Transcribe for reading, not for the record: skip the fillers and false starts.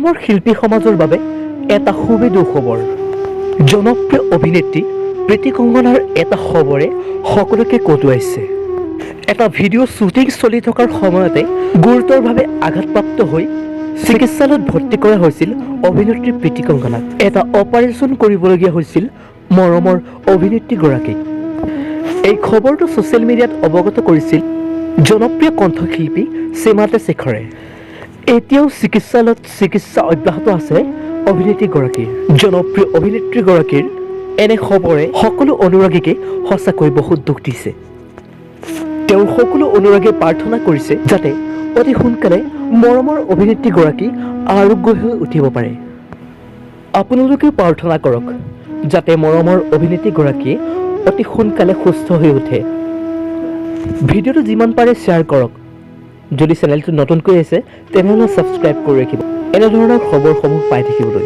অসমৰ শিল্পী সমাজৰ বাবে এটা খুবেই দুখবৰ। জনপ্ৰিয় অভিনেত্ৰী প্ৰীতি কংকনাৰ এটা খবৰে সকলোকে কটোৱাইছে। এটা ভিডিঅ' শ্বুটিং চলি থকাৰ সময়তে গুৰুতৰভাৱে আঘাতপ্ৰাপ্ত হৈ চিকিৎসালয়ত ভৰ্তি কৰা হৈছিল অভিনেত্ৰী প্ৰীতি কংকনাক। এটা অপাৰেশ্যন কৰিবলগীয়া হৈছিল মৰমৰ অভিনেত্ৰীগৰাকীক। এই খবৰটো ছ'চিয়েল মিডিয়াত অৱগত কৰিছিল জনপ্ৰিয় কণ্ঠশিল্পী সীমাতে শেখৰে। এতিয়াও চিকিৎসালয়ত চিকিৎসা অব্যাহত আছে অভিনেত্ৰীগৰাকীৰ। জনপ্ৰিয় অভিনেত্ৰীগৰাকীৰ এনে খবৰে সকলো অনুৰাগীকে সঁচাকৈ বহুত দুখ দিছে। তেওঁৰ সকলো অনুৰাগীয়ে প্ৰাৰ্থনা কৰিছে যাতে অতি সোনকালে মৰমৰ অভিনেত্ৰীগৰাকী আৰোগ্য হৈ উঠিব পাৰে। আপোনালোকেও প্ৰাৰ্থনা কৰক যাতে মৰমৰ অভিনেত্ৰীগৰাকীয়ে অতি সোনকালে সুস্থ হৈ উঠে। ভিডিঅ'টো যিমান পাৰে শ্বেয়াৰ কৰক। যদি চেনেলটো নতুনকৈ আছে তেনেহ'লে ছাবস্ক্ৰাইব কৰি ৰাখিব এনেধৰণৰ খবৰসমূহ পাই থাকিবলৈ।